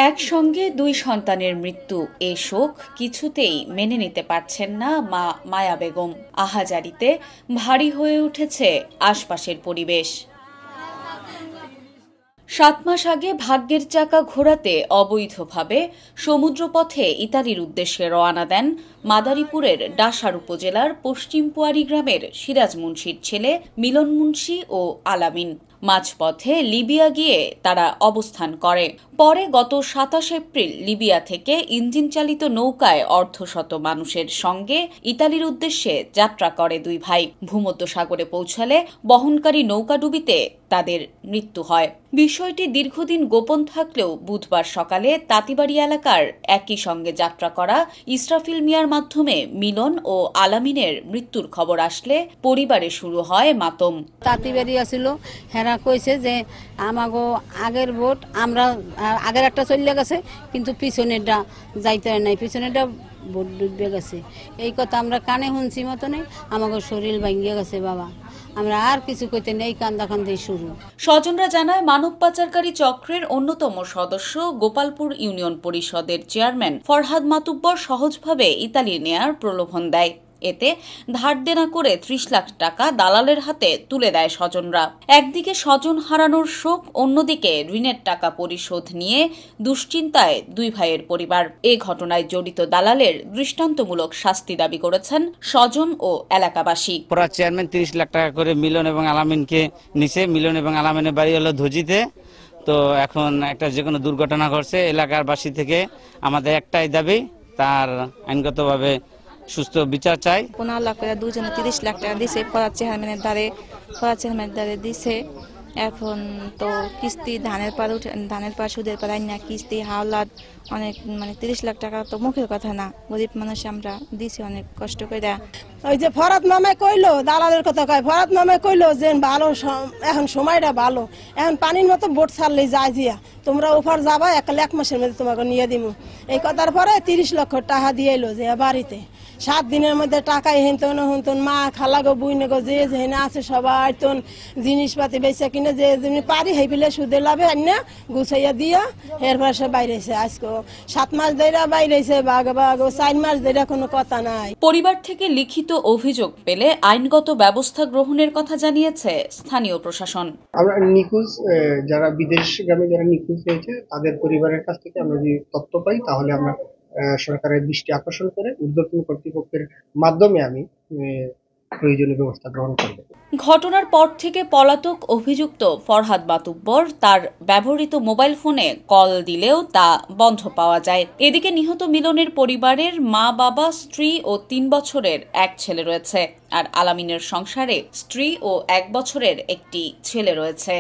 একসঙ্গে দুই সন্তানের মৃত্যু, এ শোক কিছুতেই মেনে নিতে পারছেন না মা মায়া বেগম। আহাজারিতে ভারী হয়ে উঠেছে আশপাশের পরিবেশ। 7 মাস আগে ভাগ্যের চাকা ঘোরাতে অবৈধভাবে সমুদ্রপথে ইতালির উদ্দেশ্যে রওনা দেন মাদারীপুরের ডাসার উপজেলার পশ্চিম পোয়ারি গ্রামের সিরাজ মুন্সির ছেলে মিলন মুন্সি ও আলামিন। মাঝপথে লিবিয়া গিয়ে তারা অবস্থান করে। পরে গত 27 এপ্রিল লিবিয়া থেকে ইঞ্জিন চালিত নৌকায় অর্ধশত মানুষের সঙ্গে ইতালির উদ্দেশ্যে যাত্রা করে দুই ভাই। ভূমধ্যসাগরে পৌঁছালে বহনকারী নৌকাডুবিতে তাদের মৃত্যু হয়। বিষয়টি দীর্ঘদিন গোপন থাকলেও বুধবার সকালে তাঁতিবাড়ি এলাকার একই সঙ্গে যাত্রা করা ইসরাফিল মিয়ার মাধ্যমে মিলন ও আলামিনের মৃত্যুর খবর আসলে পরিবারে শুরু হয় মাতম। তাঁতিবাড়ি আসিল, হেরা কইছে যে আমাগো আগের বোট আমরা আগের একটা চলে গেছে, কিন্তু পিছনেরটা যাইতে নাই, পিছনেরটা বোট ডুবে গেছে। এই কথা আমরা কানে শুনছি মতনে আমাগো শরীর ভাঙ্গিয়ে গেছে। বাবা, আমরা আর কিছু কইতে নেই, কান্দাকান্দি শুরু। স্বজনরা জানায়, মানব পাচারকারী চক্রের অন্যতম সদস্য গোপালপুর ইউনিয়ন পরিষদের চেয়ারম্যান ফরহাদ মাতুব্বর সহজভাবে ইতালি নেয়ার প্রলোভন দেয়। এতে ধার দেনা করে 30 লাখ টাকা দালালের হাতে তুলে দেয় স্বজনরা। একদিকে স্বজন হারানোর শোক, অন্যদিকে ঋণের টাকা পরিশোধ নিয়ে দুশ্চিন্তায় দুই ভাইয়ের পরিবার। এ ঘটনায় জড়িত দালালের দৃষ্টান্তমূলক শাস্তি দাবি করেছেন স্বজন ও এলাকাবাসী। চেয়ারম্যান 30 লাখ টাকা করে মিলন এবং আলামিনকে নিচে। মিলন এবং আলামিনের বাড়ি হলো ধুজিতে। তো এখন একটা যে কোনো দুর্ঘটনা ঘটছে, এলাকার বাসী থেকে আমাদের একটাই দাবি, তার আইনগতভাবে সুস্থ বিচার চাই। 15 লাখ টাকা দুজনে 30 লাখ টাকা দিছে, ফরাজ চেয়ারম্যানের দ্বারে দিছে। এখন তো কিস্তি ধানের পর সুদের পর না কিস্তি হাওলাত অনেক, 30 লাখ টাকা তো মুখের কথা না, গরিব মানুষ আমরা দিছি অনেক কষ্ট করে। ওই যে ফরাদ মামে কইলো, দালালের কথা কয়, ফরাদ মামে কইলো যে ভালো এখন সময়টা ভালো, এখন পানির মতো বোট ছাড়লে যায় দিয়া তোমরা ওপার যাবা, এক মাসের মধ্যে তোমাকে নিয়ে দিব। এই কথার পরে 30 লক্ষ টাকা দিয়ে এলো যে বাড়িতে। 7 দিনের মধ্যে টাকাই হেনতন হন্তন মা খালাগো বুইনেগো যে হেনে আছে সবাই তো জিনিসপাতি বেচা কিনে যে যেমনি পারি হেই পেলে সুদে লাভে আন্না গুছাইয়া দিয়া এরপর সে বাইরেছে। আজকে 7 মাস ধরে বাইরেছে, বাঘ 4 মাস ধরে কোনো কথা নাই। পরিবার থেকে লিখিত অভিযোগ পেলে আইনগত ব্যবস্থা গ্রহণের কথা জানিয়েছে স্থানীয় প্রশাসন। আমরা নিখোঁজ যারা বিদেশগামী যারা নিখোঁজ হয়েছে তাদের পরিবারের কাছ থেকে আমরা যদি তথ্য পাই, তাহলে আমরা সরকারের দৃষ্টি আকর্ষণ করে ঊর্ধ্বতন কর্তৃপক্ষের মাধ্যমে আমি প্রয়োজনীয় ব্যবস্থা গ্রহণ করব। ঘটনার পর থেকে পলাতক অভিযুক্ত ফরহাদ মাতুব্বর তার ব্যবহৃত মোবাইল ফোনে কল দিলেও তা বন্ধ পাওয়া যায়। এদিকে নিহত মিলনের পরিবারের মা, বাবা, স্ত্রী ও 3 বছরের এক ছেলে রয়েছে, আর আলামিনের সংসারে স্ত্রী ও 1 বছরের একটি ছেলে রয়েছে।